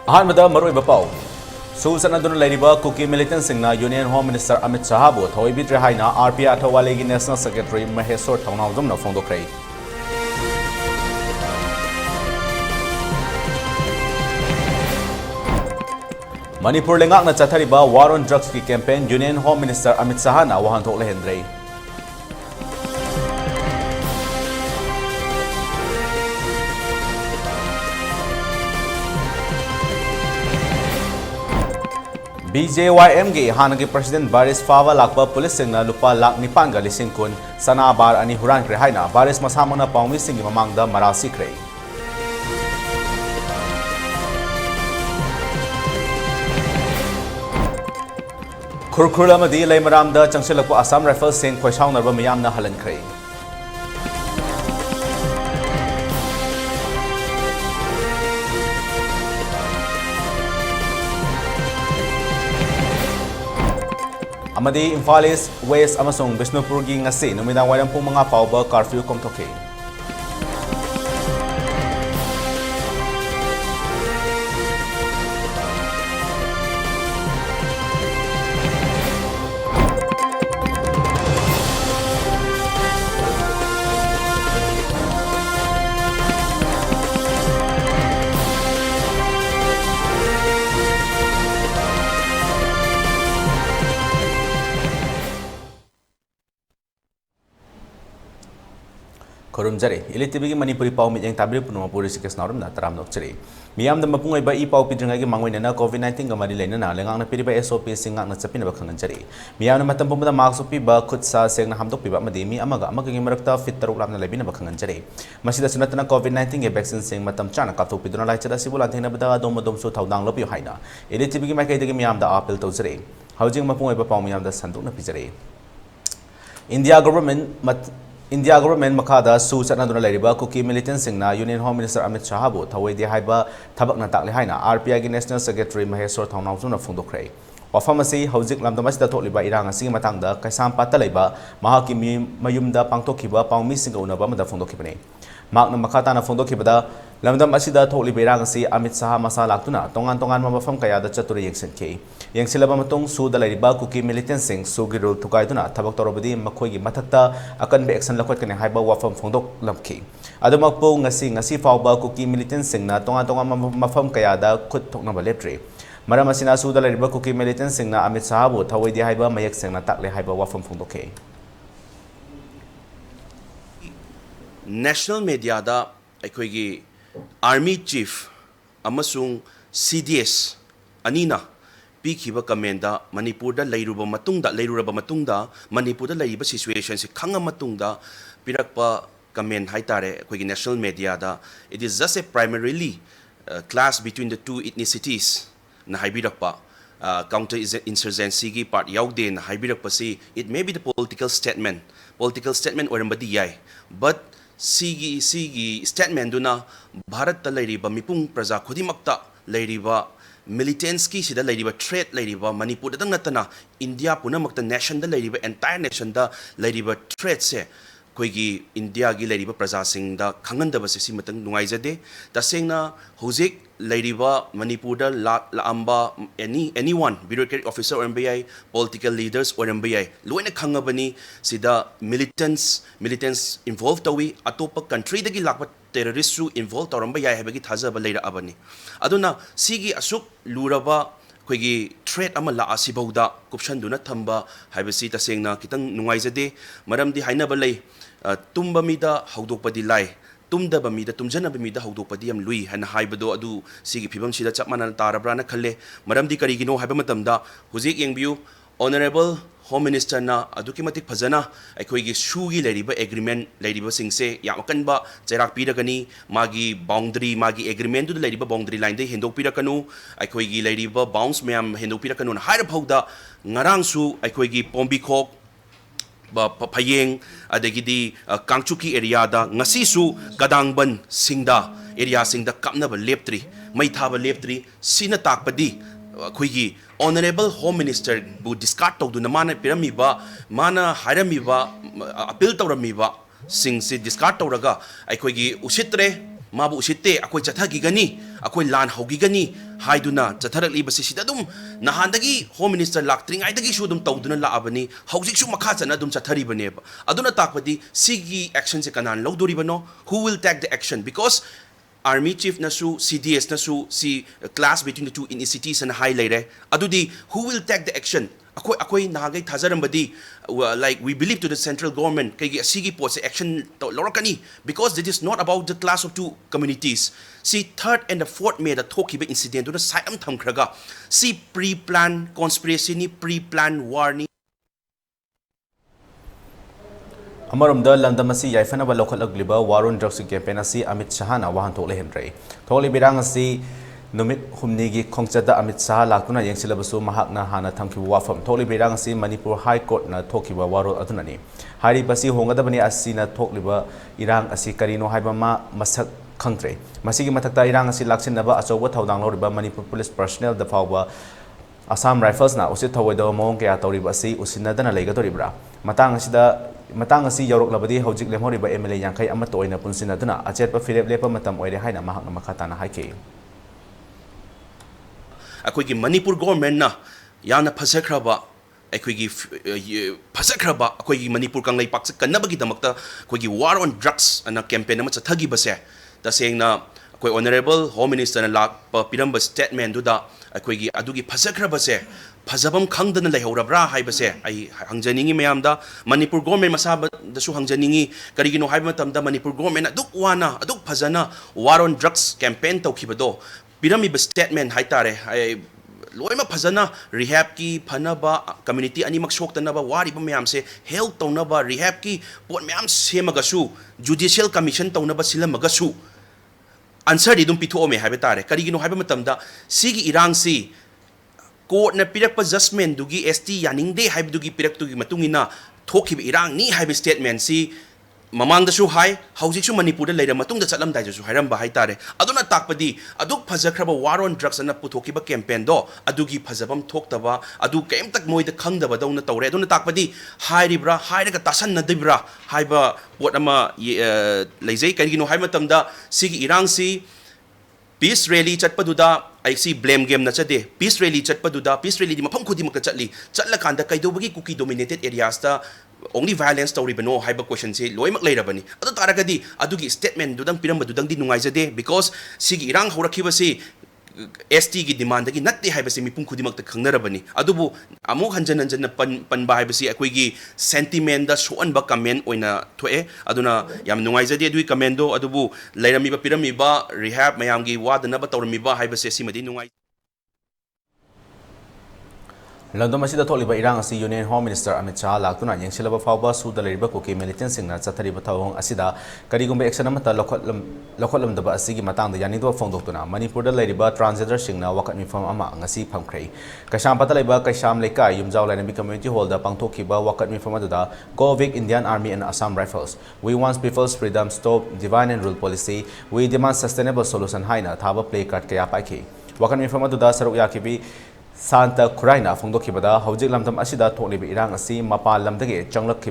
अहमद मरोई बपाव सूचना लेरिबा कुकी मिलिटेंट सिंगना यूनियन होम मिनिस्टर अमित शाहबु थोइबिद्रे हाइना आरपीआई अठवालेगी नेशनल सेक्रेटरी महेश्वर थौनावजुमना फोंदोख्रे मणिपुर लेंगाकना चथरिबा वार ऑन ड्रग्स की campaign union home minister Amit शाहना वहांथोक लेहेंद्रे BJYM के हान के प्रेसिडेंट बारिस फावा लाकबा पुलिस सिंगना लुपा लाख निपान का लिसिंग कुन सना बार अनि हुरान क्रे हाइना बारिस मसामना पाउमी सिंग ममांगदा मरा सिक्रे खुरखुरमदी लेमरामदा चंगसिलकपा असम राइफल सिंग खोइसाउनरबा मियामना हलनख्रे अमदी इम्फाल ईस्ट वेस्ट अमसोंग बिष्णुपुर की ngasi नुमिदांग वायरम पुंग मंगा फाउबा कर्फ्यू कोमथोके खुरुमजरे इलिटेबी की मणिपुरी पाव मिजेंग ताबिर पुनमपुर ऋषिकेश नाओरेम ना तराम नोक्चरे मियाम दम मपुंग इबा ई पाव पिद्रंगाई की मांगोइना कोविड-19 गमारी लेना लेंगांगना पिरिबा एसओपी सिंगांगना चपिनबा खंगनजरे मियाम मतम पुंबदा मास्क पिबा खुदसा सेंगना हमदोकपिबा मदि मि अमगा अमगि मरक्ता फिट तरुक लामना लेबिनबा खंगनजरे मसिदा सुनतना कोविड-19 के वैक्सीन सिंग मतम चाना काथोकपिदुना लाइचदा सिबुला थेंगनबदा दोमदोमसु थौदांग लोपियो हाइना इलिटेबी की माइकैदगी मियाम दा अपील तौजरे हौजिंग मपुंग इबा पाव मियाम दा संदुकना पिजरे इंडिया गवर्नमेंट मखादा सू चटना लेरिबा कुकी मिलिटेंट सिंगना यूनियन होम मिनिस्टर अमित शाहबु थवैदे हाइबा थबकना ताकले हाइना आरपीआई की नेशनल सेक्रेटरी महेश्वर थौनावजुना फोंदोख्रे वफम असी हौजिक लामदमसिदा थोकलिबा इरांग असिगी मतंगदा कैसामपाता लेबा महाकी मयुमदा पांगथोखिबा पाउमी सिंगा उनबा मदा फोंदोखिबने माकना मखाताना फोंदोखिबदा लमदम असिदा थोकलिबा इरांग असी अमित शाह मसा लाक्तुना तोंगान तोंगान मफम कयादा चतुर येंगसनखे येंगसिलबा मतुंग सूदा लेरिबा कुकी मिलिटेंट सिंग सूगी रूल थुकाइदुना थबक तौरबदी मखोइगी मथक्ता अकनबे एक्शन लखोटकने हाइबा वफम फोंदोक लमखि अदुमकपो ngasi फाउबा कुकी मिलिटेंट सिंगना तोंगान तोंगान मफम कयादा खुद थोकनबा लेप्ट्रे मरम असिना सूदा लेरिबा कुकी मिलिटेंट सिंगना अमित शाहबु थवैदे हाइबा मयक सेंगना ताकले हाइबा वफम फोंदोखे नेशनल मीडिया दा अखोइगी आर्मी चीफ अमसुंग CDS अनीना पीखिबा कमेंदा मणिपुर दा लेरुरबा मतुंगदा मणिपुर दा लेरिबा सिचुएशन से खंगा मतुंगदा पिरकपा कमेंट हाइतारे अखोइगी नेशनल मीडिया दा it is just a primarily clash between the two ethnicities ना हाइबिरकपा counter insurgency की पार्ट याउदे ना हाइबिरकपसी it may be the political statement ओरमबदी याय बट सीगी स्टेटमेंट दुना भारत ता लेरिबा मिपुंग प्रजा खुदिमक्ता लेरिबा मिलिटेंट्स की सिदा लेरिबा थ्रेट लेरिबा मणिपुर दा नतना इंडिया पुनमक्ता नेशन दा लेरिबा एंटायर नेशन दा लेरिबा थ्रेट से कोइगी इंडिया की लेरिबा प्रजा सिंग दा खंगनदबा से सिमतंग नुंगाइजदे तसेंगना हुजिक लेरिबा मणिपुर दा लाअंबा एनीवन ब्यूरोक्रेटिक ऑफिसर ओरमबयाई पॉलिटिकल लीडर्स ओरमबयाई लोइना खंगबनी सिदा मिलिटेंट्स इन्वॉल्व तवी अतोप कंट्री दगी लाकबा टेररिस्ट इन्वॉल्व तौरंबा याय हैबगी थाजबा लेरा अबनी अदुना सिगी असुक लुरबा कोइगी थ्रेट अमा ला असिबौदा कुपशनदुना थंबा हैबसी तसेंगना कितंग नुंगाइजदे मरमदी हाइनबा लई तुम्बा मिदा हौदोकपदी लाई तुम्दबा मिदा तुम्जनबा मिदा हौदोकपदी यम लुई हना हाइबदो अदु सिगी फिबम सिदा चपमाना तारब्राना खल्ले मरमदी करिगिनो हाइबा मतमदा हुजिक येंगबियु ऑनरेबल होम मिनिस्टर ना अदुकी मतिक फजना अखोइगी शूगी लेरिबा एग्रीमेंट लेरिबा सिंगसे याम कनबा चेराक पिरगनी मागी बाउंड्री मागी एग्रीमेंट दु लेरिबा बाउंड्री लाइन दे हेंदोक पिरकनु अखोइगी लेरिबा बाउंस मैम हेंदोक पिरकनु ना हाइर फौदा ngarangsu अखोइगी पोंबिखोक फयेंग अदगिदी कांगचुकी एरिया दा ngasisu kadangban singda एरिया सिंगदा कापनबा लेप्त्री मैथाबा लेप्त्री सिना ताकपदी अखोइगी ऑनरेबल होम मिनिस्टर बु डिस्कार्ड तौदुना माना पिरमीबा माना हायरमीबा अपील तौरमीबा सिंग से discard तौरगा अखोइगी उसित्रे mabu usitte akoy chathagigani akoy lan hogigani haiduna chatharakliba sida dum nahandagi home minister laktringai dagi shu dum tawduna laabani hojik shu makha chana dum chatharibane aduna takpadi sigi action se kanan lawdoribano who will take the action because Army Chief nasu CDS nasu si class between the two cities and high later adudi who will take the action akoy nahagai thajarambadi like we believe to the central government kay sigi po se action lorakani because this is not about the class of two communities see third and the fourth May the thokiba incident to the side am thamkhraga see pre-plan conspiracy ni pre-plan war ni Amaramda Landamasi Yaifanaba local agliba Warun drugs campaign asi Amit Shahana wahan tole hemre. Toli birang asi numit humnigi kongchada Amit Shah lakuna yang silabasu mahakna hana thamki wafam. Toli birang asi Manipur High Court na thokiba waro adunani. Hari pasi hongadabani asi na thokliba irang asi karino haibama masak khangtre. Masigi matakta irang asi laksinaba achoba thaudang loriba Manipur police personnel da fawba Assam Rifles na usit thawaido mong kaya tawriba asi usinadana leigadoribra. Matang asi yorok labadi hojik lemhoriba MLA yangkai amat toina punsinaduna achetpa Philip lepa matam oire haina mahakna makhatana haike. Akoigi Manipur government na yana phasakraba akoigi phasakraba akoigi Manipur kanglai paksa kanabagi damakta akoigi war on drugs ana campaign ama chathagi base tasengna akoi honorable home minister na lak piramba statement duda akoigi adugi phasakraba se Pazabam Kangdan Lahorabra Hibase, I Hangjaningi Mayamda, Manipur Government Masaba, the Su Hangjaningi, Karigino Hibatam, the Manipur Government, Aduk Wana, Aduk Pazana, War on Drugs campaign Tokibado, Pirami statement Haitare, I Loima Pazana, Rehab ki, Panaba, community Animak Shoktanaba, Wariba Mayamse, Health Tonaba, Rehab ki, Port Mayam Semagasu, Judicial Commission Tonaba Sila Magasu. Answer didum pito me Habitare, Karigino Hibatamda, Sigi Irangsi. Court na pirak pa judgment dugi ST yaning de haib dugi pirak tugi matungina thoki irang ni haib statement si mamang da su hai hojik su Manipur da leira matung da chatlam dai su hairam ba hai tare aduna takpadi aduk phajakraba war on drugs na puthoki ba campaign do adugi phajabam thoktaba adu kem tak moi da khangdaba dawna tawre aduna takpadi hairibra hairaga tasan na dibra haiba what ama leizai karigino hai matamda sigi irang si Peace rally chatpaduda I see blame game na chade peace rally chatpaduda peace rally di mafam khudi makka chatli chatla kanda kaidobagi cookie dominated areas ta only violence story bano haiba question se loimak leirabani adu taragadi adugi statement dudang pirambadudang di nungaijade because sigi irang horakhiba se ST ki demand ki natte haiba se mipum khudi makta khangnarabani adubu amuk hanjan hanjan panba haiba se akoi gi sentiment da soan ba comment oina thoe aduna yam nungaijade adui comment do adubu leirami ba pirami ba rehab mayam gi wadana ba tawrami ba haiba se simadi nungai London masida tholiba irang asi Union Home Minister Amit Shah laktuna yengsilaba fawba suda leriba koki militant singna chathariba thawong asida karigumba action amata lokholam daba asigi matangda yanidwa phongdoktuna Manipur da leriba transgender singna wakat mifam ama ngasi phamkhrei kaisham pata leba kaisham leka yumjaw lainabi community hall da pangthokhiba wakat mifam aduda go big Indian Army and Assam Rifles we want people's freedom stop divine and rule policy we demand sustainable solution haina thaba play card kaya paiki wakat mifam aduda saruk yakibi Santa Kuraina Fongdokibada, Hojik Lamtam Asida Tony Irang Asi, Mapa Lamdagi, Junglak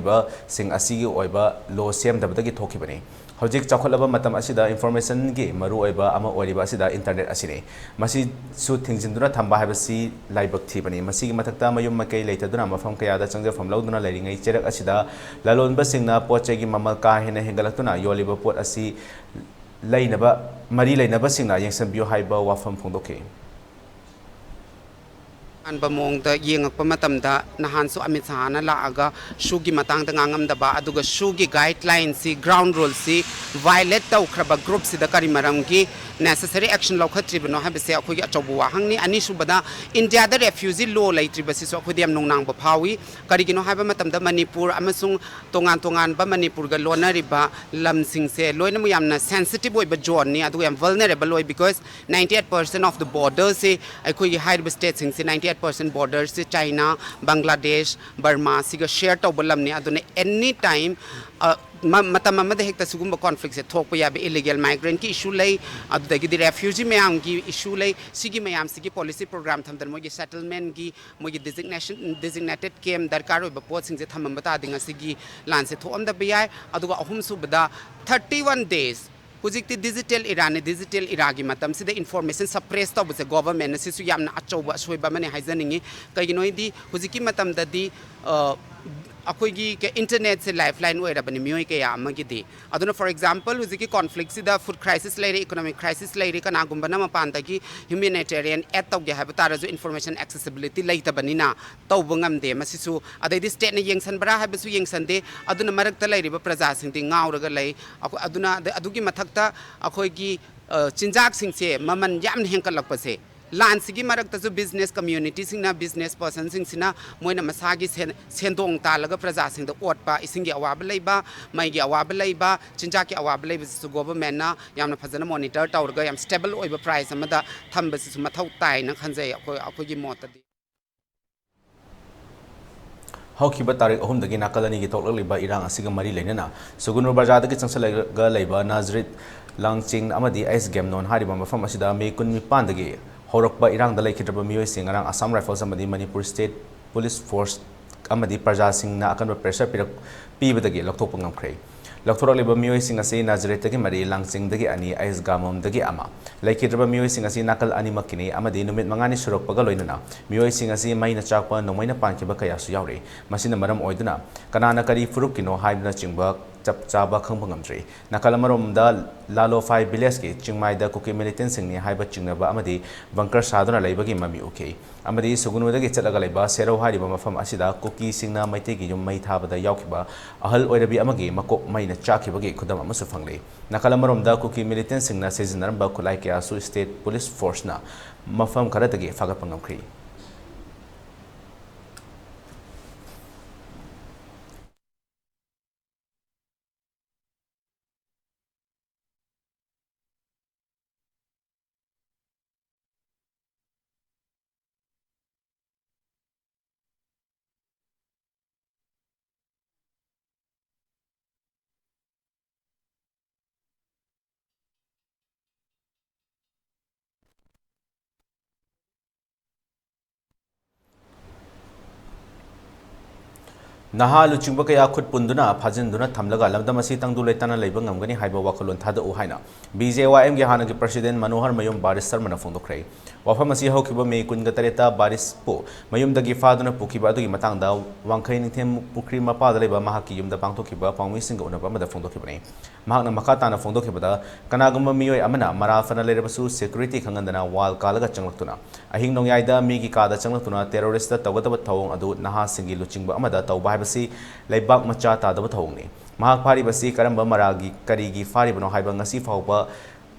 Sing Asigi Oiba, Lo Sem Dabdagi Tokibani. Hojik Chakolaba Matam Asida, Information Gi, Maru Oiba, Ama Oiba Asida, Internet Asine. Masi Su Things in Duna Tamba Habasi, Libak Tibani, Masigi Matata Mayum Makai later Dunama from Kayada Changa from Lauduna Lading, Cherak Asida, Lalon Basingna, Pochegi Mamalka, Hena Hingalatuna, Yoliba Port Asi, Lainaba, Marila Nabasina, Yang Bio Haiba, Wafam Fondoke. An bamong da yengak pamatamda nahan su Amit Shah na laaga shugi matang da ngangam da ba aduga shugi guidelines si ground rules si violate taw khraba group si da kari maram gi necessary action lokhatri bano ha bese akhogi achobu wa hangni ani subada India da refugee law laitri basi so akhodi am nongnang ba phawi kari gino ha ba matamda Manipur amasung tongan ba Manipur ga lonari ba lamsing se loina mu yamna sensitive oi ba zone ni adu yam vulnerable oi because 98% of the borders se akhoi high state sing se 98% borders se China Bangladesh Burma siga share to balam ni adune anytime matam amada hekta sugumba conflict se thokpa yabe illegal migrant ki issue lay adagi di refugee mayam ki issue lay sigi mayam sigi policy program thamdan mogi settlement ki mogi designated camp darkar oi ba pot sing se thamam bata dinga sigi lan se thom da bayai aduga ahum su bada 31 days ꯍꯧꯖꯤꯛꯇꯤ digital Irani digital ꯏꯔꯥꯒꯤ ꯃꯇꯝꯁꯤꯗ information ꯁꯄ꯭ꯔꯦꯁ ꯇꯧꯕꯁꯦ government ꯑꯁꯤꯁꯨ ꯌꯥꯝꯅ ꯑꯆꯧꯕ ꯑꯁꯣꯏꯕ ꯑꯃꯅꯤ ꯍꯥꯏꯖꯅꯤꯡꯉꯤ ꯀꯩꯒꯤꯅꯣ ꯍꯥꯏꯗꯤ ꯍꯧꯖꯤꯛꯀꯤ ꯃꯇꯝꯗꯗꯤ ꯑꯩꯈꯣꯏꯒꯤ ꯏꯟꯇꯔꯅꯦꯠꯁꯦ ꯂꯥꯏꯐ ꯂꯥꯏꯟ ꯑꯣꯏꯔꯕꯅꯤ ꯃꯤꯑꯣꯏ ꯀꯌꯥ ꯑꯃꯒꯤꯗꯤ ꯑꯗꯨꯅ ꯐꯣꯔ ꯑꯦꯛꯖꯥꯝꯄꯜ ꯍꯧꯖꯤꯛꯀꯤ ꯀꯣꯟꯐ꯭ꯂꯤꯛꯁꯤꯗ ꯐꯨꯗ ꯀ꯭ꯔꯥꯏꯁꯤꯁ ꯂꯩꯔꯦ ꯏꯀꯣꯅꯣꯃꯤꯛ ꯀ꯭ꯔꯥꯏꯁꯤꯁ ꯂꯩꯔꯦ ꯀꯅꯥꯒꯨꯝꯕꯅ ꯃꯄꯥꯟꯗꯒꯤ ꯍ꯭ꯌꯨꯃꯦꯅꯤꯇꯦꯔꯤꯌꯟ ꯑꯦꯗ ꯇꯧꯒꯦ ꯍꯥꯏꯕ ꯇꯥꯔꯁꯨ ꯏꯟꯐꯣꯔꯃꯦꯁꯟ ꯑꯦꯛꯁꯦꯁꯤꯕꯤꯂꯤꯇꯤ ꯂꯩꯇꯕꯅꯤꯅ ꯇꯧꯕ ꯉꯝꯗꯦ ꯃꯁꯤꯁꯨ ꯑꯗꯩꯗꯤ ꯁ꯭ꯇꯦꯠꯅ ꯌꯦꯡꯁꯟꯕ꯭ꯔꯥ ꯍꯥꯏꯕꯁꯨ ꯌꯦꯡꯁꯟꯗꯦ ꯑꯗꯨꯅ ꯃꯔꯛꯇ ꯂꯩꯔꯤꯕ ꯄ꯭ꯔꯖꯥꯁꯤꯡꯗꯤ ꯉꯥꯎꯔꯒ ꯂꯩ ꯑꯗꯨꯅ ꯑꯗꯨꯒꯤ ꯃꯊꯛꯇ ꯑꯩꯈꯣꯏꯒꯤ ꯆꯤꯟꯖꯥꯛꯁꯤꯡꯁꯦ ꯃꯃꯜ ꯌꯥꯝꯅ ꯍꯦꯟꯀꯠꯂꯛꯄꯁꯦ ꯂꯥꯟꯁꯤꯒꯤ ꯃꯔꯛꯇꯁꯨ ꯕꯤꯖꯤꯅꯦꯁ ꯀꯝꯃ꯭ꯌꯨꯅꯤꯇꯤꯁꯤꯡꯅ ꯕꯤꯖꯤꯅꯦꯁ ꯄꯔꯁꯟꯁꯤꯡꯁꯤꯅ ꯃꯣꯏꯅ ꯃꯁꯥꯒꯤ ꯁꯦꯟꯗꯣꯡ ꯇꯥꯜꯂꯒ प्रजासिंग ओटपा इसिंगी अवाब लेबा मैगी अवाब लेबा चिंजाकी अवाब लेबसिसु गवर्नमेंटना यामना फजना मॉनिटर तौरगा याम स्टेबल ओइबा प्राइस अमदा थंबसिसु मथौ ताइना खंजै अखोगी मोतदी हौखिबा तारीख अहुमदगी नाकलनी की तोकललिबा इरांग असिगा मरी लेनना सुगुनुर बाजारदगी चंसलगा लेबा नाजरित लांगचिंग अमदी आइस गेम नोन हारिबा मफम असिदा मे कुननिपानदगी हौरकबा इरांगदा लेखिद्रबा मियोइसिंग ngarang असम राइफल्स अमदी मणिपुर स्टेट पुलिस फोर्स अमदी प्रजासिंगना अकनबा प्रेशर पिरक पीबदगी लक्थोकपा ngamkhre लक्थोरलिबा मियोइसिंग असि नाजरितदगी मरी लांगचिंगदगी अनि आइस गाममदगी अमा लेखिद्रबा मियोइसिंग असि नाकल अनिमक्किनी अमदी नुमित मंगानी सुरकपगा लोइनना मियोइसिंग असि मैना चाकपा नोमैना पानखिबा कयासु यावरे मसिना मरम ओइदुना कनाना करी फुरुकिनो हाइबना चिंबा चप चाबा खंबा ngamdri nakal amaromda lalo 5 village ki chingmaida kuki militant singni haiba chingnaba amadi bunker saduna leibagi mami uke amadi sugunudagi chalaga leiba serau hariba mafam asida kuki singna maitegi yum mai thabada yaukhiba ahal oirabi amagi makok maina chakhibagi khudam amasu fangle nakal amaromda kuki militant singna sezinaramba khulai kya su state police force na mafam kharadagi fagatpa ngamkhri Naha luchingba kaya khut punduna phajinduna thamlaga lamdam asi tangdu leitana leiba ngamgani haiba wakalon thada u haina BJYM ge hanagi president Manohar Mayum Baris Sarmana phongdokhrei wafam asi haukiba me kunga tareta Baris po mayum dagi faduna pukiba adugi matangda wangkhai nithem pukri mapada leiba mahaki yumda pangthokiba pangmi singa unaba amada phongdokhibani mahakna makata na phongdokhibada kanagumba miyoi amana marafana leirabasu security khangandana wal kalaga changlaktuna ahing nongyaida migi kada changlaktuna terrorist da tawgadaba thawong adu naha singi luchingba amada tawba हाइबसी लेबाक मचा तादब थौंगनी महाक फारिबसी Karamba मरागी करीगी फारिबनो हाइबा ngasi फावबा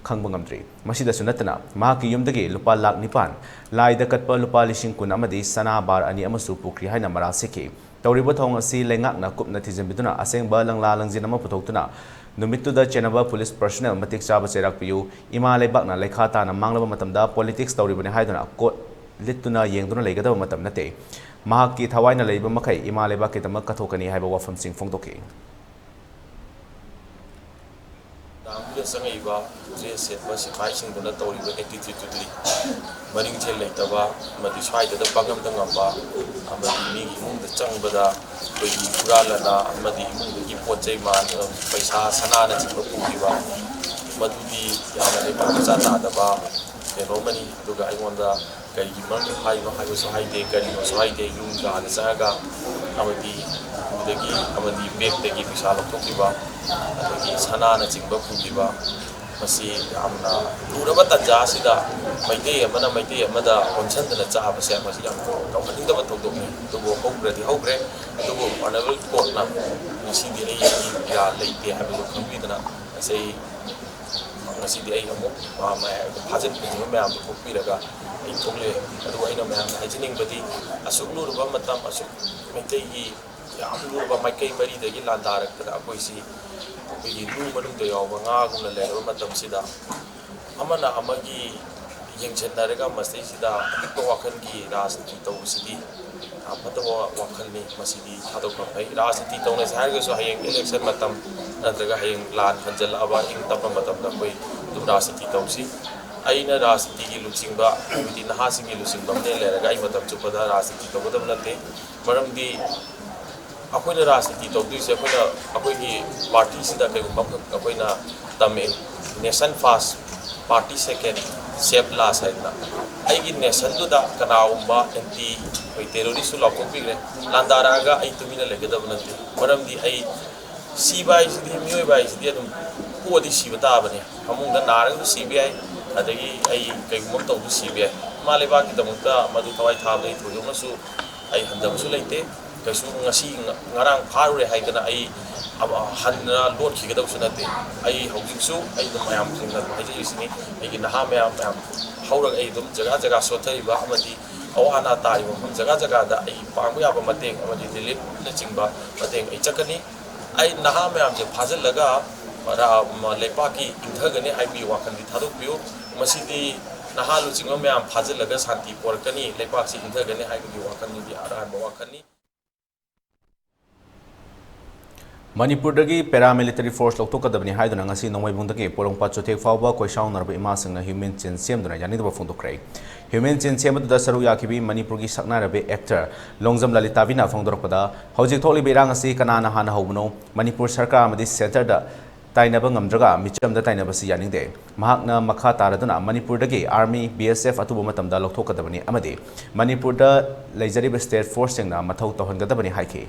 खंगबा ngamdri मसिदसु नतना महाकी युमदगी लुपा lakh निपान लाइदा कटपा लुपा लिसिंग कुन अमदी सना बार अनि अमसु पुखरी हाइना मरा सेके तौरिबा थौंग असि लेंगाकना कुपना थिजंबिदुना असेंबा लंगला लंजिन अमा पुथोक्तुना नुमित्तुदा चेनबा police personal मतिक चाबा चेराकपियु इमा लेबाकना लेखाताना मांगलबा मतमदा politics तौरिबने हाइदुना coat लिट्टुना येंगदुना लेगदबा मतम नते महाकी थवाइना लेबा मखै इमा लेबा केदमक कथोकनी हाइबा वफम सिंग फोंदोके दामगे संगैबा ड्रेस सेटबा सिपाई सिंगदुना तौरिबा एटीट्यूडली मरिंग चेल लेतबा मदि स्वाइददा पागम दंगबा अमदि मिगी इमुंगदा चंगबदा कोई पुरालना अमदि इमुंगदगी पोचै मान पैसा सनाना चिबा पुगिबा मदुदी याना लेबा चातादबा केरोमनी दुगा आइगोंदा कई मर हाइबा हाइबसु हाइदे करिनो हाइदे युंगा नसागा अमदि उदगी अमदि बेगदगी पैसा लौथोकिबा अदगी सनाना चिंबा पुगिबा मसी यामना लुरबा तंजासिदा मैते अमदा कोनसनदना चाबसे मसी याम तौहनिंदबा थौदोकनी दुबो हौग्रदि हौग्रे दुबो ऑनरेबल कोर्टना मसीदि एई या लेते हाइबो खंबिदना असै मसीदि एई अमो फाजन पिजिबा मयाम थोकपिरगा थोकले अदु अइना मयाम हाइजिनिंगबदि असुक लुरबा मतम असुक मैतेगी याम लुरबा माइकई मरीदगी लांदारक्तदा अखोइसी अखोइगी लु मनुंगदा यावबा ngaगुना लेरबा मतमसिदा अमना अमगी येंगछनरगा मस्तेसिदा अपिकपा वाखनगी राजनीति तौसिदी फतवा वाखलनी मसीदी थादोकपा फै राजनीति तौने हारगसु हयेंग इलेक्शन मतम नत्रगा हयेंग लान खंजलअबा इंग तपा मतमदा कोई दुम राजनीति तौसी अइना राजनीति की लुचिंगबा बिदि नहासिंगी लुचिंगबा ने लेरगा अइ मतम चुपदा राजनीति तौगदब नते मरमदी ꯑꯩꯈꯣꯏꯅ ꯔꯥꯖꯅꯤꯇꯤ ꯇꯧꯗꯣꯏꯁꯦ ꯑꯩꯈꯣꯏꯒꯤ ꯄꯥꯔꯇꯤꯁꯤꯗ ꯀꯩꯒꯨꯝꯕ ꯑꯩꯈꯣꯏꯅ ꯇꯝꯃꯤ ꯅꯦꯁꯟ ꯐꯥꯔꯁ ꯄꯥꯔꯇꯤ ꯁꯦꯀꯦꯟ ꯁꯦꯞ ꯂꯥꯁ ꯍꯥꯏꯗꯅ ꯑꯩꯒꯤ ꯅꯦꯁꯟꯗꯨꯗ ꯀꯅꯥꯒꯨꯝꯕ ꯑꯦꯟꯇꯤ ꯑꯩꯈꯣꯏ ꯇꯦꯔꯣꯔꯤꯁꯁꯨ ꯂꯥꯎꯊꯣꯛꯄꯤꯈ꯭ꯔꯦ ꯂꯥꯟꯗꯥꯔꯛꯑꯒ ꯑꯩ ꯇꯨꯃꯤꯟꯅ ꯂꯩꯒꯗꯕ ꯅꯠꯇꯦ ꯃꯔꯝꯗꯤ ꯑꯩ ꯁꯤꯕ ꯍꯥꯏꯁꯤꯗꯤ ꯃꯤꯑꯣꯏꯕ ꯍꯥꯏꯁꯤꯗꯤ ꯑꯗꯨꯝ ꯄꯣꯛꯑꯗꯤ ꯁꯤꯕ ꯇꯥꯕꯅꯤ ꯐꯃꯨꯡꯗ ꯅꯥꯔꯒꯁꯨ ꯁꯤꯕ ꯌꯥꯏ ꯑꯗꯒꯤ ꯑꯩ ꯀꯩꯒꯨꯝꯕ ꯇꯧꯕꯁꯨ ꯁꯤꯕ ꯌꯥꯏ ꯏꯃꯥ ꯂꯩꯕꯥꯛꯀꯤꯗꯃꯛꯇ ꯃꯗꯨ ꯊꯋꯥꯏ ꯊꯥꯕꯗ ꯊꯣꯏꯗꯣꯛꯅꯁꯨ ꯑꯩ ꯍꯟꯊꯕꯁꯨ ꯂꯩꯇꯦ ꯀꯩꯁꯨ ꯉꯁꯤ ꯉꯔꯥꯡ ꯐꯥꯔꯨꯔꯦ ꯍꯥꯏꯗꯅ ꯑꯩ ꯍꯟꯅ ꯂꯣꯠꯈꯤꯒꯗꯕꯁꯨ ꯅꯠꯇꯦ ꯑꯩ ꯍꯧꯖꯤꯛꯁꯨ ꯑꯩ ꯑꯗꯨꯝ ꯃꯌꯥꯝꯁꯤꯡꯅ ꯑꯗꯨꯝ ꯍꯥꯏꯖꯔꯤꯁꯤꯅꯤ ꯑꯩꯒꯤ ꯅꯍꯥ ꯃꯌꯥꯝ ꯍꯧꯔꯒ ꯑꯩ ꯑꯗꯨꯝ ꯖꯒꯥ ꯖꯒꯥ ꯁꯣꯠꯊꯔꯤꯕ ꯑꯃꯗꯤ ꯑꯋꯥ ꯑꯅꯥ ꯇꯥꯔꯤꯕ ꯃꯐꯝ ꯖꯒꯥ ꯖꯒꯥꯗ ꯑꯩ ꯄꯥꯡꯕ ꯌꯥꯕ ꯃꯇꯦꯡ ꯑꯃꯗꯤ ꯔꯤꯂꯤꯐꯅꯆꯤꯡꯕ ꯃꯇꯦꯡ ꯑꯩ ꯆꯠꯀꯅꯤ ꯑꯩ ꯅꯍꯥ ꯃꯌꯥꯝꯁꯦ ꯐꯥꯖꯤꯜꯂꯒ ꯂꯩꯄꯥꯛꯀꯤ ꯏꯪꯊꯒꯅꯤ ꯍꯥꯏꯕꯒꯤ ꯋꯥꯈꯜꯗꯤ ꯊꯥꯗꯣꯛꯄꯤꯌꯨ ꯃꯁꯤꯗꯤ ꯅꯍꯥ ꯂꯨꯆꯤꯡꯕ ꯃꯌꯥꯝ ꯐꯥꯖꯤꯜꯂꯒ ꯁꯥꯟꯇꯤ ꯄꯣꯔꯛꯀꯅꯤ ꯂꯩꯄꯥꯛꯁꯤ ꯏꯪꯊꯒꯅꯤ ꯍꯥꯏꯕꯒꯤ ꯋꯥꯈꯜꯗꯨꯗꯤ ꯑꯔꯥꯟꯕ ꯋꯥꯈꯜꯅꯤ ꯃꯅꯤꯄꯨꯔꯗꯒꯤ ꯄꯦꯔꯥꯃꯤꯂꯤꯇꯔꯤ ꯐꯣꯔꯁ ꯂꯧꯊꯣꯛꯀꯗꯕꯅꯤ ꯍꯥꯏꯗꯨꯅ ꯉꯁꯤ ꯅꯣꯡꯃꯩꯕꯨꯡꯗꯒꯤ ꯄꯣꯔꯣꯡꯄꯥꯠ ꯆꯨꯊꯦꯛ ꯐꯥꯎꯕ ꯀꯣꯏꯁꯥꯎꯅꯔꯕ ꯏꯃꯥꯁꯤꯡꯅ ꯍ꯭ꯌꯨꯃꯦꯟ ꯆꯦꯟ ꯁꯦꯝꯗꯨꯅ ꯌꯥꯅꯤꯡꯗꯕ ꯐꯣꯡꯗꯣꯛꯈ꯭ꯔꯦ ꯍ꯭ꯌꯨꯃꯦꯟ ꯆꯦꯟ ꯁꯦꯝꯕꯗꯨꯗ ꯁꯔꯨꯛ ꯌꯥꯈꯤꯕꯤ ꯃꯅꯤꯄꯨꯔꯒꯤ ꯁꯛꯅꯔꯕ ꯑꯦꯛꯇꯔ ꯂꯣꯡꯖꯝ ꯂꯂꯤꯇꯥꯕꯤꯅ ꯐꯣꯡꯗꯣꯔꯛꯄꯗ ꯍꯧꯖꯤꯛ ꯊꯣꯛꯂꯤꯕ ꯏꯔꯥꯡ ꯑꯁꯤ ꯀꯅꯥꯅ ꯍꯥꯟꯅ ꯍꯧꯕꯅꯣ ꯃꯅꯤꯄꯨꯔ ꯁꯔꯀꯥꯔ ꯑꯃꯗꯤ ꯁꯦꯟꯇꯔꯗ ꯇꯥꯏꯅꯕ ꯉꯝꯗ꯭ꯔꯒ ꯃꯤꯆꯝꯗ ꯇꯥꯏꯅꯕꯁꯤ ꯌꯥꯅꯤꯡꯗꯦ ꯃꯍꯥꯛꯅ ꯃꯈꯥ ꯇꯥꯔꯗꯨꯅ ꯃꯅꯤꯄꯨꯔꯗꯒꯤ ꯑꯥꯔꯃꯤ BSF ꯑꯊꯨꯕ ꯃꯇꯝꯗ ꯂꯧꯊꯣꯛꯀꯗꯕꯅꯤ ꯑꯃꯗꯤ ꯃꯅꯤꯄꯨꯔꯗ ꯂꯩꯖꯔꯤꯕ ꯁ꯭ꯇꯦꯠ ꯐꯣꯔꯁꯁꯤꯡꯅ ꯃꯊꯧ ꯇꯧꯍꯟꯒꯗꯕꯅꯤ ꯍꯥꯏꯈꯤ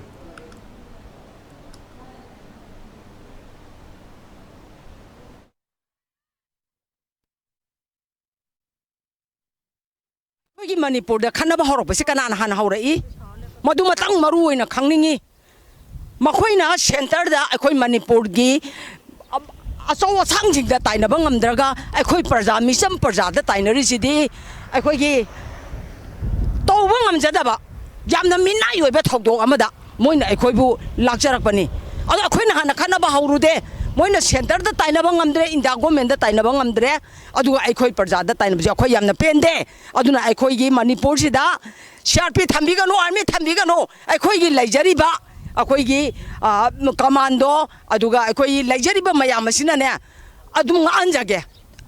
Manipur da khana ba horok basi kana han haurai madu matang maru oina khangningi makhoina center da akhoi Manipur gi aso sang jing da taina ba ngamdraga akhoi praja misam praja da tainari sidi akhoi gi to ba ngamjada ba yamna minai oi ba thokdok amada moina akhoi bu lakjarak pani ado akhoi na han khana ba haurude moina center da taina ba ngamdre india government da taina ba ngamdre adu akhoi praja da taina ba akhoi yamna pende aduna akhoi gi Manipur sida CRP thambigano army thambigano akhoi gi laijari ba akhoi gi commando aduga akhoi laijari ba mayam asina ne adum anjage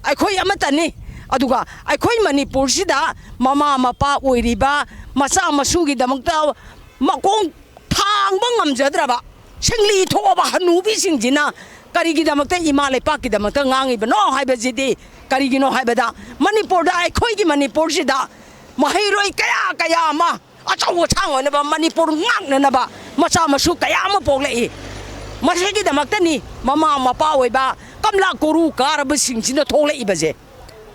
akhoi amatani aduga akhoi Manipur sida mama mapa oiriba macha masu gi damakta makong thang ba ngamjadraba singli thoba hanubi singjina karigi damakta ima lepak damakta ngangi bano haiba jidi karigi no haiba da Manipur da akhoi gi Manipur sida mahairoi kaya ma achaw chang na ba Manipur ngak na ba macha masu kaya ma poglei masigi damakta ni mama mapa oiba kamla guru karab singjina thoglei baje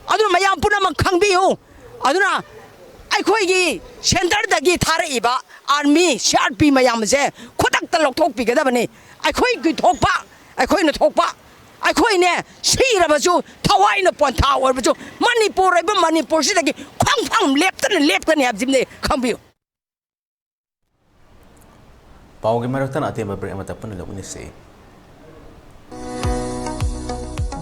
aduna mayam puna mak khangbiu aduna akhoi gi center da gi tharaiba army CRP mayam je khodak ta lokthok pi gadabani akhoi gi thokpa akhoi na thokpa akhoi ne sirabaju thawai na pontha orbaju Manipur iba Manipur sidagi khang phang leptan habjimne khangbiu Paugi maraktan atemba break amata pun lagunise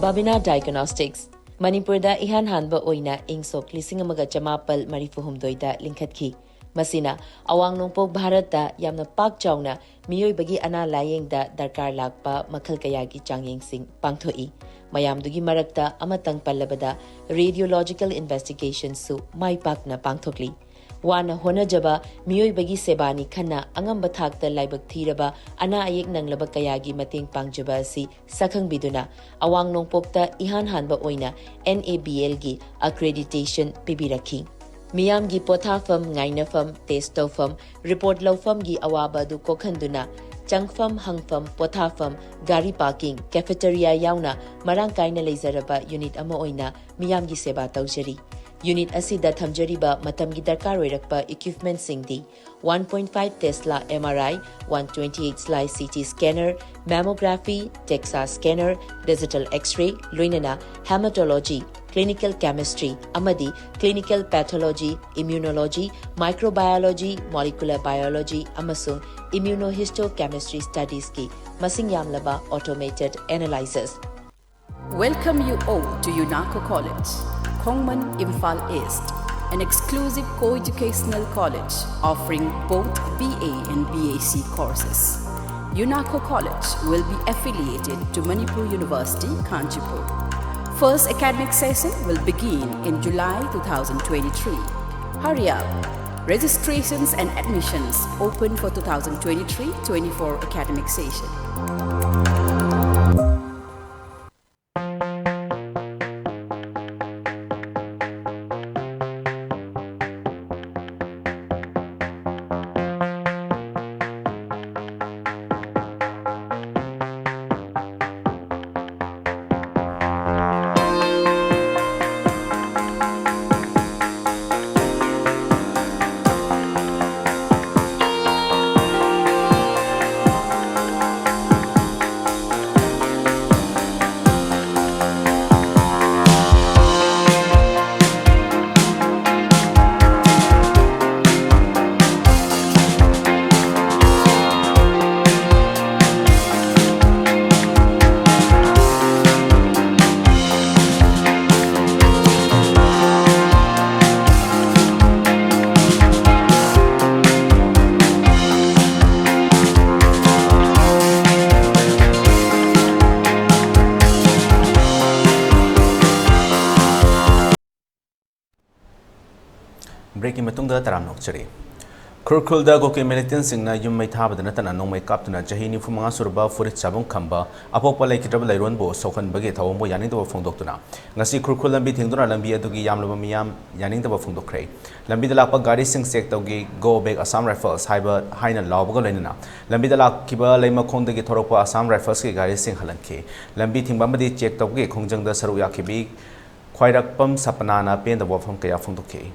Babina Diagnostics Manipur da ihan hanba oina ingsok lising amaga jamapal marifuhumdoi da linkhatki Masina awang nongpok Bharat da yamna pak chawna miyoi bagi ana layeng da darkar lakpa makhal kaya gi changyeng sing pangthoi mayam dugi marakta amatang pallabada radiological investigation su mai pakna pangthokli wana hona jaba miyoi bagi sebani khana angamba thakta laibak thiraba ana ayek nanglaba kaya gi mateng pangjaba si sakhang biduna awang nongpokta ihan hanba oina NABL gi accreditation pibirakhi Miyam gi pothafam ngainafam testofam report lawfam gi awaba du kokhanduna changfam hangfam pothafam gari parking cafeteria yauna marang kaina leizaraba unit ama oina miyam gi seba tawjari unit asida thamjariba matam gi darkar oirakpa equipment singdi 1.5 Tesla MRI 128 slice CT scanner mammography DEXA scanner digital x-ray loinana hematology clinical chemistry amadi clinical pathology immunology microbiology molecular biology amasung immunohistochemistry studies ki masing yamlaba automated analyzers Welcome you all to UNACO College, Kongman Imphal East, an exclusive co-educational college offering both BA and BAC courses. UNACO College will be affiliated to Manipur University, Kanchipur. First academic session will begin in July 2023. Hurry up! Registrations and admissions open for 2023-24 academic session. Breaking Matunda Taram Nokchari. Kurkulda Goki Militan Singna, you may have the Natana no make up to Najahini Fumanga Surba for its Sabon Kamba, Apopa Lake Travel Sokan Baget, Hombo Yaninto from Doctona. Nasi Kurkulan beating Dora Lambia to Yamlamiam, Yaninto from Docre. Lambidalapa Gadi Sing Sectogi, go big Assam Rifles, Hyber, Hina Labogalina. Lambidala Kiba Lema Konde Toropa, Assam Rifles, Gadi Sing Halanke. Lambiting Bambadi checked of Gay Kongjang the Saruyakibi, quite a pump Sapanana, paint the wall from Kaya from Doke.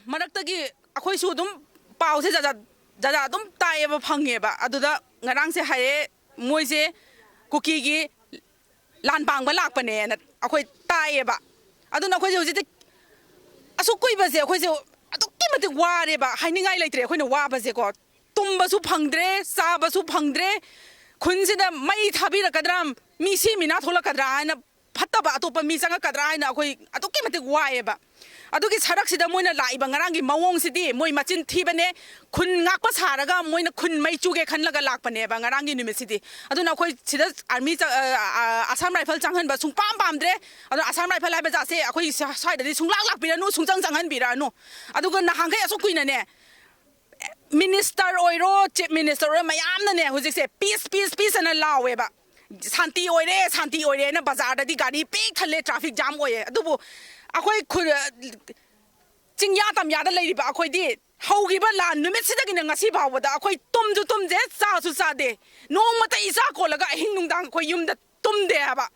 Maraktagi akhoi su dum pau se jaja dum tai ba phange ba aduda ngarang se haye moi se kuki gi lan bang ba lak pane na akhoi tai ba aduna akhoi je asu koi ba se akhoi se adu ki mate wa re ba hainingai leitre akhoi na wa ba se ko tum ba su phangdre sa ba su phangdre khun se da mai thabi ra kadram mi si mina thola kadra na phatta ba atopa mi sanga kadra na akhoi adu ki mate wa e ba adugi sarak sida moina laiba ngarangi mawong sidi moi machin thibane khun ngakpa saraga moina khun mai chuge khanlaga lakpane ba ngarangi nimit sidi aduna khoi sida army Assam rifle changhan ba sung pam pam dre adu Assam rifle lai ba ja se akhoi sai dadi sung lak biranu sung changhan biranu aduga na hangai asu kuina ne minister oiro chief minister mayam na ne hujik se peace na lawe ba santi oire na bazar dadi gari pek thale traffic jam oye adubu akhoi khur chingya tam ya da lei ba akhoi di haugi ba la numit sida gi ngasi bawa da akhoi tum je sa su sa de nong mata isa ko laga hing nung dang akhoi yum da tum de ba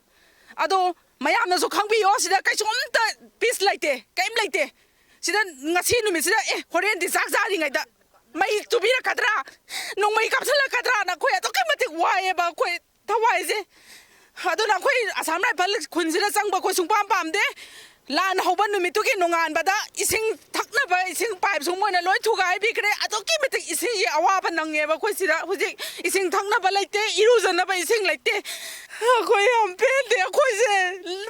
ado mayam na so khangbi yo sida kai som ta peace laite kaim laite sida ngasi numit sida horen di sak sa ri ngai da mai tu bi ra kadra nong mai kap sala kadra na khoi to kai mate wae ba khoi thawai je ado na khoi Assam rifle khun sida sang ba khoi sung pam pam de lan hoban numitu ki nongan bada ising thakna ba ising pipe sung moina loi thugai bi kre atoki mete ising awa ba nange ba khoi sira huji ising thakna ba laite iruzana ba ising laite khoi am pe de khoi se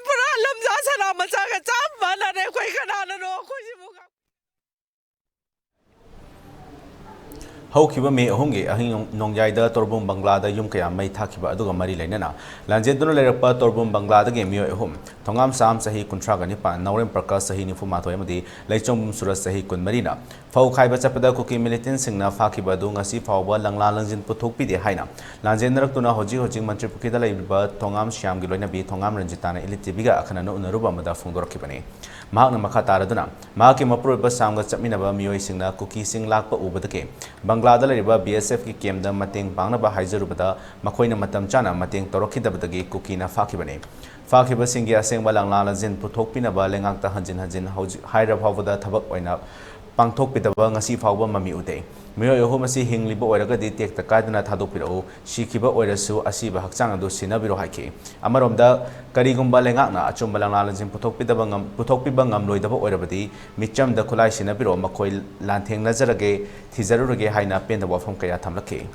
pura lamja sara ma cha ga cham ba na re khoi kana na no khoi si buka Haukiba me ahungi ahing nongyaida torbum Bangla da yum kaya mai thakiba aduga mari lainana lanjeduna lerapa torbum Bangla da ge mio ehum thongam sam sahi kuntra gani pa Naorem Prakash sahi ni fuma thoi amadi leichom surat sahi kun marina phau khaiba chapada kuki militant singna phakiba du ngasi phawba langla langjin puthok pi de haina lanjendarak tuna hoji mantri pukida laiba thongam shyam gi loina bi thongam ranjitana ELITETV ga akhana no unaruba mada phongdorakibani mahakna makha taraduna mahaki mapurba samga chapminaba miyoisingna kuki sing lakpa ubadake Bangla da leriba BSF ki kemda mateng pangnaba haizarubada makoina matam chana mateng torokhidabadagi kuki na fakibane Fakiba singi asengba langlala jin puthokpinaba lengakta hanjin haira phawda thabak oina pangthokpidaba ngasi phawba mami ute Miyo home asi hingliba oiragadi tekta kaidana thadokpirao shikiba oirasu asiba hakchang adu sinabiro haiki amaromda karigumba lengakna achumba langlala jin puthokpiba ngamloidaba oirabadi michamda khulai sinabiro makoi lantheng nazarage thijarurage haina penda wafam kaya thamlake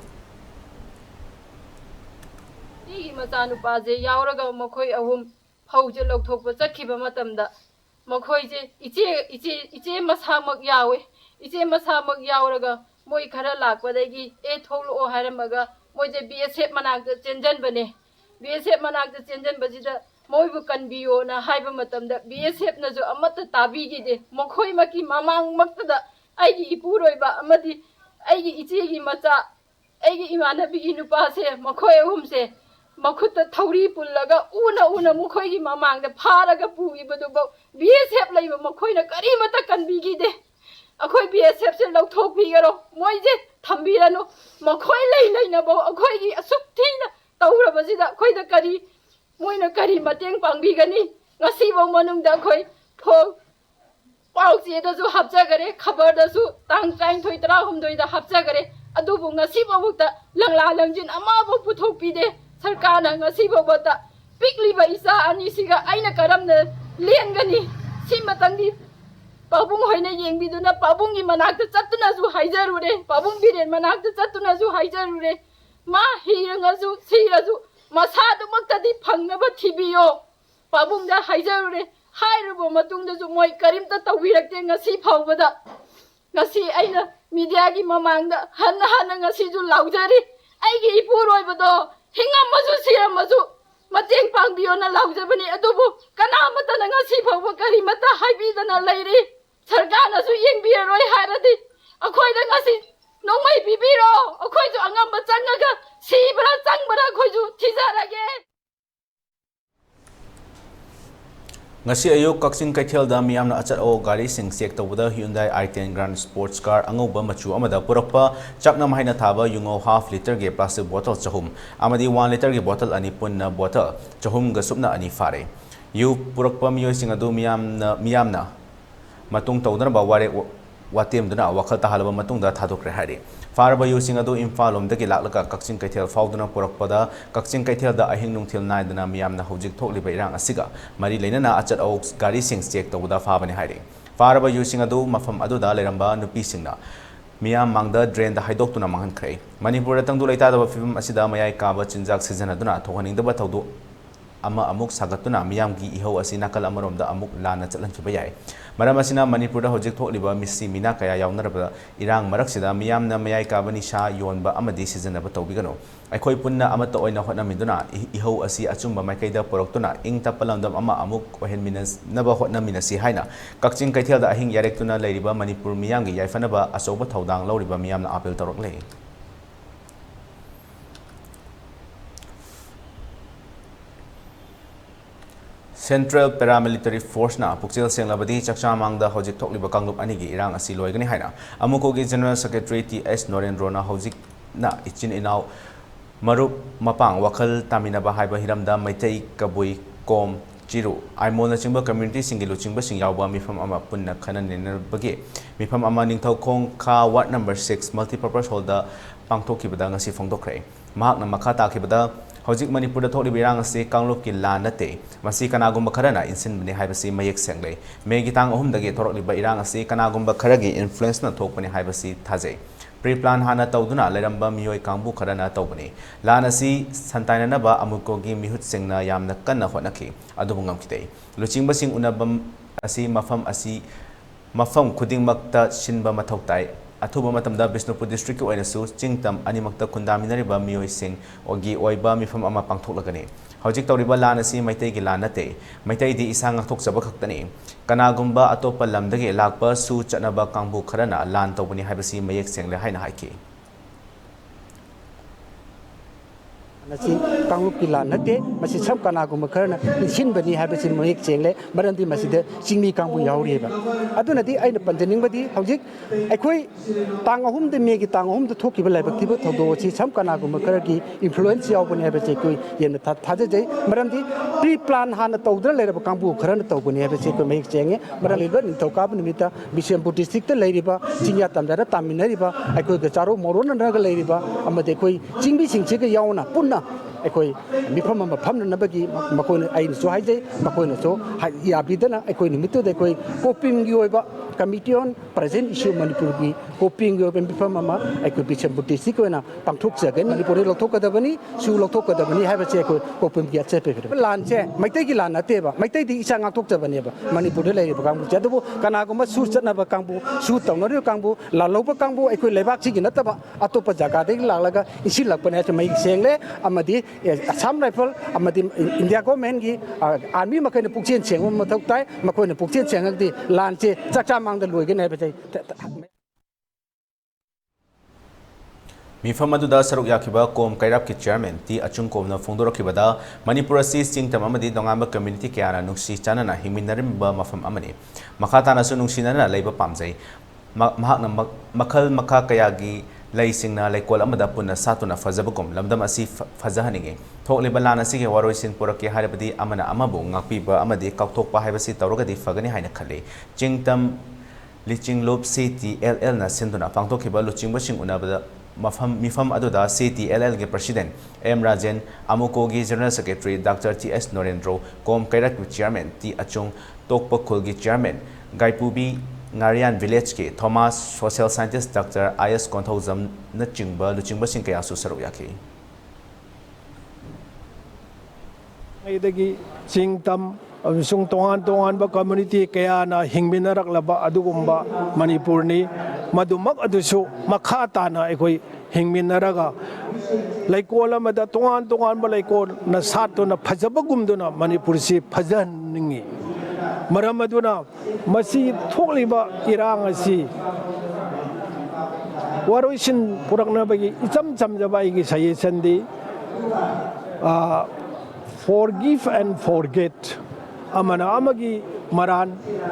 Mazanupaze yauraga makoi ahum hauja lokthokpa chakhiba matamda makhoije iche masamak yawe iche masamak yauraga moi khara lakpadagi tholo haramaga moije BSF manakta chenjan bane BSF manakta chenjan bajida moibu kanbiyo na haiba matamda BSF na jo amata tabigi de makhoi maki mamang maktada aigi ipuroiba amadi aigi ichegi macha aigi imanabigi nupase makhoi ahumse Makuta Tauri Pulaga, Una Mukoi Mamang, the Paraga Pui, but about BSF labor Mokoina Karimata can be gide. A koi BSF low talk bigaro, Moise, Tambirano, Mokoi lay about a koi a subtina, Taura Bazida, Koi the Kari, Moina Kari Mateng Pangigani, Nasivo Manum da Koi, Paul. Pauxi does have jagare, cover the suit, Tang Tang to Drahum do the have jagare, Adobo Nasiva Muta, Langla Langjin, Amabo Putopide. Sarkana ngasiba bata pikli ba isa ani siga aina karamna lengani simatangdi pabung hoina yengbiduna pabungi manakta chattuna su haijarure pabung biren manakta chattuna su haijarure ma hiranga su sirasu masadu maktadi phangnaba thibiyo pabung da haijarure hairubo matungda su moi karimta tawirakte ngasi phawbada ngasi aina media gi mamangda hanna ngasi ju laujari aigi ipuroibado Hingamazu Siramazu, Mateng Pangbiona Lauzabani Adobo, Kanamata Nangasi Papa Karimata Haibidana lady, Sargana Su Yingbia Roy Haradi, a quite a Nasi, no may be biro, a quite to Angamba Zangaga, Sibra Zangbara Koju, Tizarage. Ngasi ayok Kaksin Kaithel miyamna achat o gari sing sek tawda Hyundai i10 Grand Sports Car angoba machu amada purakpa chakna mahina thaba yungo half liter ge plastic bottle chahum amadi 1 liter ge bottle ani punna bottle chahum ga supna ani fare yu purakpa miyo sing adu miyamna matung tawdana ba ware watem duna wakhal tahalaba matung da thadokre hari farba yu sing adu imphal om dagi laklaka Kaksin Kaithel fauduna purakpada Kaksin Kaithel da ahing nungthil naidana miyamna hojik thokliba irang asiga mari leinana achat o gari sing check tawda fabani hari farba yu sing adu mafam adu da leramba nupi singna miyam mangda drain da haidoktuna manghan khrei Manipur tangdu leita da film asida mayai kaba chinjak season aduna thohaning da thawdu ama amuk sagatuna miyam gi iho asi nakal amarom da amuk lana chatlan khiba yai maram asina Manipur da hojik thokliba misi mina kaya yawnaraba irang maraksida miyamna mayai kabani sha yonba amadi season aba tawbigano aikhoi punna amata oina hotnamiduna iho asi achumba maikaida poroktuna ing tapalandam ama amuk ohen minas naba hotnaminasi haina Kaksin Kaithel da ahing yarektuna leiriba Manipur miyamgi yaifanaba asoba thaudang lawriba miyamna apel tawrokle Central Paramilitary Force na Pukchil Senglabadi Chakchamang da Hojik Tokliba Kanglup Anigi Irang Asiloy Gani Haina Amukogi General Secretary T.S. Norendro na Hojik na Ichin Inaw Marup Mapang Wakal Taminaba Haiba Hiramda Maitei Kabui Kom Chiru Aimon na Chingba Community Singilu Chingba Singyawba Mifam Ama Punna Kanan Bagi Mifam Ama Ningthaw Kong Ka Ward number 6 Multipurpose Hall da Pangthokibada ngasi Phongdokre Mahak na makha takibada Hojik Manipur da thokli birang asi Kanglup ki la nate masi kanagumba kharana insin bani haibasi mayek sengle megi tang ahum dagi thorokli ba irang asi kanagumba kharagi influence na thokpani haibasi thajai pre plan hana tawduna leramba miyoi kangbu kharana tawbani lan asi santainana ba amukogi mihut singna yamna kanna hotnaki adubu ngamkitei luchingba sing unabam asi mafam khudingmakta shinba mathoktai Athuba matamda Bishnupur district oina su chingtam animakta kundaminariba miyoi sing ogi oiba mifam ama pangthoklagani hojik tawriba lan asi maitai gi lan nate maitai di isa ngakthokjaba khaktani kanagumba atopa lamdagi lakpa su chanaba kangbu kharana lan tawbani haibasi mayek sengle haina haiki nasi kanglup kilan nate masih sam kana gu makarna sin bani habesin moik chengle marandi masida singmi kangbu yauri ba adu nadi aina panjaning badi hojik aikoi tang ahum de megi tang ahum de thoki ba laibak tiba thodo chi sam kana gu makar gi influence yaw bani habe che koi yen thaje jai marandi pre plan hana tawdra leira kangbu kharan taw bani habe che koi moik chenge marali ba nin thokab nimita Bishampur district leiriba chingya tamjara taminariba aikoi ga charo moron na ga leiriba amade koi chingbi singche ga yauna punna aikoi mifam ma pham na bagi makoi ai so haije makoi na so ya bidana aikoi nimitu de koi coping gi oiba committee on present issue Manipur gi coping gi open mifam ma aikoi Bishampur district na pangthok jagan Manipur lokthok ka dabani su lokthok ka dabani haiba che koi coping gi ache pe lan che maitai gi lan ate ba maitai di isa ngak thok jabani ba Manipur de lai ba kang bu jadu kana go ma su chatna ba kang bu su tawna kang bu la lo ba kang bu aikoi lebak chi gi na ta ba atopa jaga de laglaga isi lakpane cha mai sengle amadi Assam Rifle amadi India government gi army makai na pukchen chengum mathok tai makoi na pukchen chengak di lan che chakcha mang da loi ge nei ba chai ꯃꯤꯐꯝ ꯑꯗꯨꯗ ꯁꯔꯨꯛ ꯌꯥꯈꯤꯕ ꯀꯣꯝ ꯀꯩꯔꯥꯞꯀꯤ chairman T ꯑꯆꯨꯡꯀꯣꯝꯅ ꯐꯣꯡꯗꯣꯔꯛꯈꯤꯕꯗ Manipur ꯑꯁꯤ ꯆꯤꯡꯇꯝ ꯑꯃꯗꯤ ꯇꯣꯉꯥꯟꯕ community ꯀꯌꯥꯅ ꯅꯨꯡꯁꯤ ꯆꯥꯟꯅꯅ ꯍꯤꯡꯃꯤꯟꯅꯔꯤꯕ ꯃꯐꯝ ꯑꯃꯅꯤ ꯃꯈꯥ ꯇꯥꯅꯁꯨ ꯅꯨꯡꯁꯤꯅꯅ ꯂꯩꯕ ꯄꯥꯝꯖꯩ ꯃꯍꯥꯛꯅ ꯃꯈꯜ ꯃꯈꯥ ꯀꯌꯥꯒꯤ ꯂꯩꯁꯤꯡꯅ ꯂꯩꯀꯣꯜ ꯑꯃꯗ ꯄꯨꯟꯅ ꯁꯥꯠꯇꯨꯅ ꯐꯖꯕꯒꯨꯝ ꯂꯝꯗꯝ ꯑꯁꯤ ꯐꯖꯍꯟꯅꯤꯡꯉꯤ ꯊꯣꯛꯂꯤꯕ ꯂꯥꯟ ꯑꯁꯤꯒꯤ ꯋꯥꯔꯣꯏꯁꯤꯟ ꯄꯨꯔꯛꯀꯦ ꯍꯥꯏꯔꯕꯗꯤ ꯑꯃꯅ ꯑꯃꯕꯨ ꯉꯥꯛꯄꯤꯕ ꯑꯃꯗꯤ ꯀꯥꯎꯊꯣꯛꯄ ꯍꯥꯏꯕꯁꯤ ꯇꯧꯔꯒꯗꯤ ꯐꯒꯅꯤ ꯍꯥꯏꯅ ꯈꯜꯂꯤ ꯆꯤꯡꯇꯝ ꯂꯤꯆꯤꯡꯂꯨꯞ CTLLꯅ ꯁꯤꯟꯗꯨꯅ ꯄꯥꯡꯊꯣꯛꯈꯤꯕ ꯂꯨꯆꯤꯡꯕꯁꯤꯡ ꯎꯅꯕꯗ ꯃꯤꯐꯝ ꯑꯗꯨꯗ CTLLꯒꯤ ꯄ꯭ꯔꯁꯤꯗꯦꯟꯠ M. Rajan, ꯑꯃꯨꯀꯣꯒꯤ general secretary doctor T.S. Norendro, Kom ꯀꯩꯔꯛꯀꯤ ꯆꯤꯌꯔꯃꯦꯟ ꯇꯤ ꯑꯆꯨꯡ, ꯇꯣꯛꯄ ꯈꯨꯜꯒꯤ ꯆꯤꯌꯔꯃꯦꯟ ꯒꯥꯏꯄꯨꯕꯤ ꯉꯥꯔꯤꯌꯥꯟ ꯚꯤꯂꯦꯖꯀꯤ Thomas, social scientist doctor I.S. ꯀꯣꯟꯊꯧꯖꯝꯅꯆꯤꯡꯕ ꯂꯨꯆꯤꯡꯕꯁꯤꯡ ꯀꯌꯥꯁꯨ ꯁꯔꯨꯛ ꯌꯥꯈꯤ꯫ ꯑꯩꯗꯒꯤ ꯆꯤꯡꯇꯝ ꯑꯃꯁꯨꯡ ꯇꯣꯉꯥꯟ ꯇꯣꯉꯥꯟꯕ ꯀꯝꯃ꯭ꯌꯨꯅꯤꯇꯤ ꯀꯌꯥꯅ ꯍꯤꯡꯃꯤꯟꯅꯔꯛꯂꯕ ꯑꯗꯨꯒꯨꯝꯕ ꯃꯅꯤꯄꯨꯔꯅꯤ ꯃꯗꯨꯃꯛ ꯑꯗꯨꯁꯨ ꯃꯈꯥ ꯇꯥꯅ ꯑꯩꯈꯣꯏ ꯍꯤꯡꯃꯤꯟꯅꯔꯒ ꯂꯩꯀꯣꯜ ꯑꯃꯗ ꯇꯣꯉꯥꯟ ꯇꯣꯉꯥꯟꯕ ꯂꯩꯀꯣꯜꯅ ꯁꯥꯠꯇꯨꯅ ꯐꯖꯕꯒꯨꯝꯗꯨꯅ ꯃꯅꯤꯄꯨꯔꯁꯤ ꯐꯖꯍꯟꯅꯤꯡꯉꯤ ꯃꯔꯝ ꯑꯗꯨꯅ ꯃꯁꯤ ꯊꯣꯛꯂꯤꯕ ꯏꯔꯥꯡ ꯑꯁꯤ ꯋꯥꯔꯣꯏꯁꯤꯟ ꯄꯨꯔꯛꯅꯕꯒꯤ ꯏꯆꯝ ꯆꯝꯖꯕ ꯑꯩꯒꯤ ꯁꯖꯦꯁꯟꯗꯤ forgive and forget amana amagi maran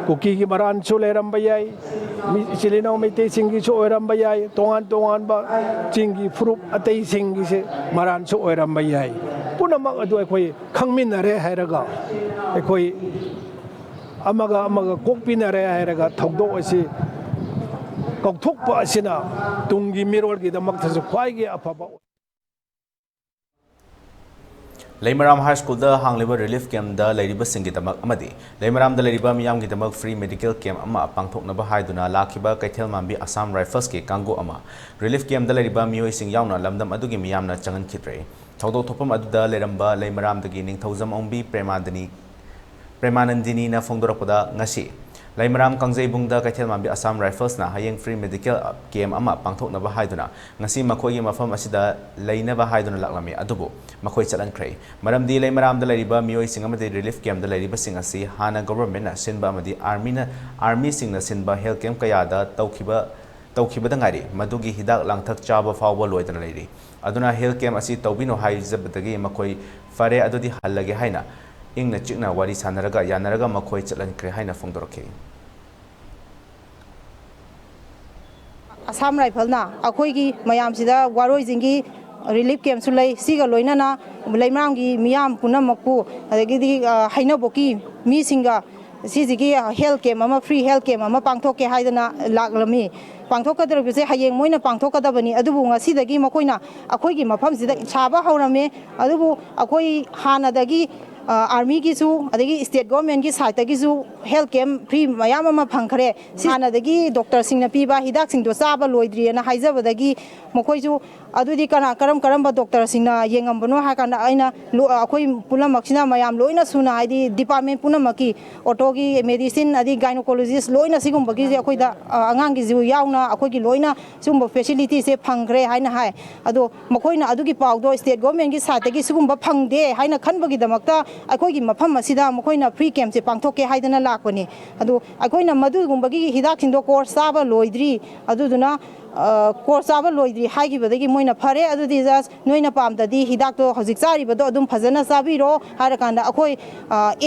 kuki maran chu leramba yai chilina mite singi chu oramba yai tongan ba chingi frup atei singi se maran chu oramba yai punamak adu ekoi khangminare hairaga ekoi amaga kokpinare hairaga thogdo asi kokthokpa asina tungi mirol gi damak thasu khwaigi afaba Leimaram High School da hangliba relief camp da leiriba singidamak amadi Leimaram da leiriba miyamgidamak free medical camp ama pangthoknaba haiduna lakhiba Kaithel Mambi Assam Rifles ke kango ama relief camp da leiriba miyoi sing yauna lamdam adugi miyamna changan khitre thawdo thopam aduda leramba Leimaram dagi ningthaujam ongbi Premanandini na phongdorakpada ngasi Leimaram Kangjaibungda Kaithel Mambi Assam Rifles na hayeng free medical camp ama pangthoknaba haiduna ngasi makhoi mafam asida leinaba haiduna laklami adubu makhoi chalankhrai maramdi Leimaram da leiriba miyoi sing amadi relief camp da leiriba sing asi hana government na sinba amadi army sing na sinba health camp kaya da tawkhiba da ngari madugi hidak langthak chaba fawba loidana leiri aduna health camp asi tawbino haijabadagi makhoi fare adudi hallage haina ingna chikna wari sanaraga yanaraga makhoi chalankhrai haina phongdorakhe Assam Rifle na akhoi gi mayam sida waroi jingi relief camp su lei siga loina na Leimaram gi miyam punamakku adagi hainaboki mi singa sijigi health camp ama free health camp ama pangthokke haidana laklami pangthokadribse hayeng moina pangthokadabani adubu ngasidagi makoina akhoi gi mafam sida chaba haurame adubu akhoi hanadagi army ki su adagi state government ki side ki su health camp free mayam ama phangkhare hanadagi doctor singna piba hidak sing do chaba loidri na haijabadagi mokoi su adudi kana karam doctor singna yengambano ha kana aina akhoi pulamaksina mayam loina suna haidi department punamaki otogi medicine adi gynecologist loina sigum bagi akhoi da angang gi ju yauna akhoi gi loina sumba facility se phangkhre haina hai ado mokoina adugi pawdo state government ki side ki sugumba phangde haina khanbagi damakta akhoi gi mafam asida mokoina free camp se pangthokke haidana lakpani ado akhoi na madu gumbagi hidak singdo course saba loidri aduduna course चाब लोइद्री हाइगिबदगी मोइना फरे अदुदि just नोइना पामददी हिदाकतो हजिक चारिबदो अदुम फजना चाबिरो हारकांदा अखोय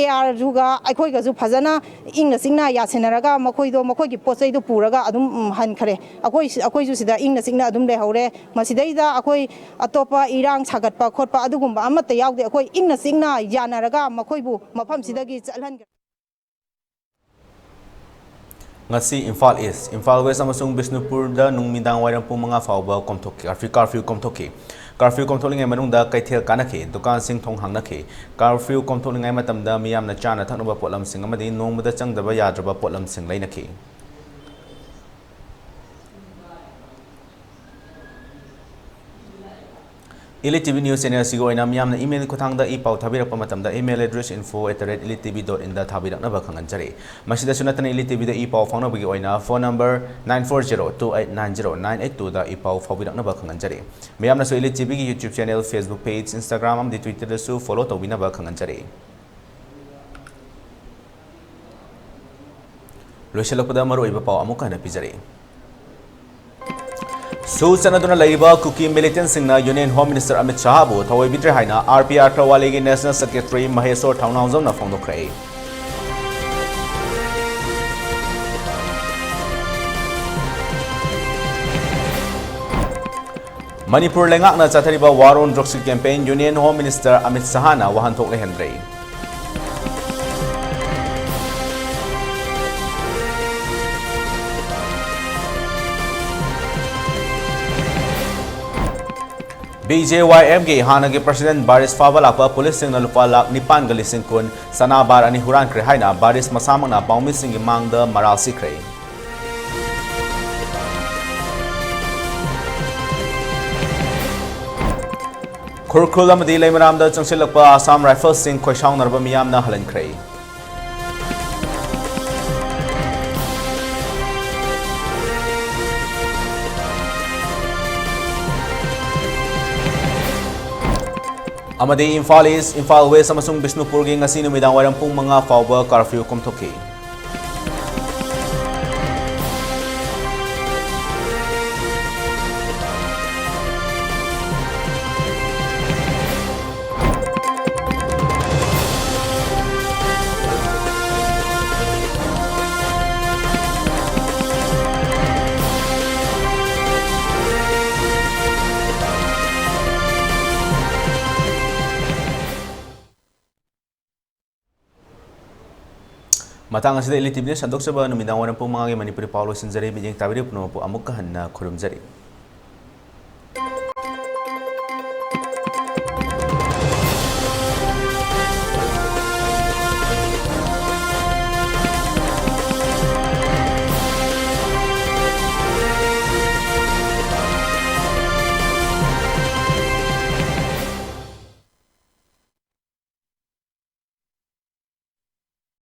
AR जुगा अखोयगजु फजना इंगना सिंगना यासेनरगा मखोयदो मखोयगी पोचैदो पुरगा अदुम हनखरे अखोयजु सिदा इंगना सिंगना अदुम लेहौरे मसिदैदा अखोय अतोपा इरांग सागतपा खोटपा अदुगुम्बा अमत्ता यावदे अखोय इंगना सिंगना यानरगा मखोयबु मफम सिदगी चलहन ngasi Imphal East, Imphal West amasung Bisnupur da nungmidang wairang pung mga fauba komthoki curfew komthoki komtholingai manungda kaithel kanakhi dukan sing thong hangnakhi curfew komtholingai matamda miyamna chana thaknuba potlam sing amadi nongmada changdaba yadraba potlam sing lainakhi ELITETV News Channel sigo ina miyamna email kuthangda ipau thabirakpa matamda email address info@elitetv.in da thabiraknaba khanganjari masida sunatana ELITETV da ipau faunabagi oina phone number 9402890982 da ipau fabiraknaba khanganjari miyamna so ELITETV gi YouTube channel Facebook page Instagram am di Twitter da su follow tawbinaba khanganjari loishalakpada maru iba pau amuka na pijari Susanaduna Laiba Kuki Militant Singna Union Home Minister Amit Shah bu Thawai Bitre Haina RPR Trawalegi National Secretary Maheswar Thaunawjam na phongdokhrei Manipur lengakna chathariba War on Drugs campaign Union Home Minister Amit Shah na wahanthok lehendrei BJYM के हाना के president बारिश फावलापा police Singh लुपा lakh निपान गली सिंह कुन सनाबार अनि हुरान क्रे हाइना बारिश मसामना पाउमी सिंह मांग द मराल सिख्रे खुरखुल अमदी लेमराम द चंगसिलपा आसाम राइफल सिंह खोइसांग नरबा मियामना हलनख्रे Amadi Imphal East, Imphal West amasung Bisnupur gi ngasi numidang wairang pung mga fauba curfew komthoki Matang asida ELITETV sandok saba numidang wairang pung mga Manipuri Paulo sinjari bijeng tabiri puno po amuk kahanna khurumjari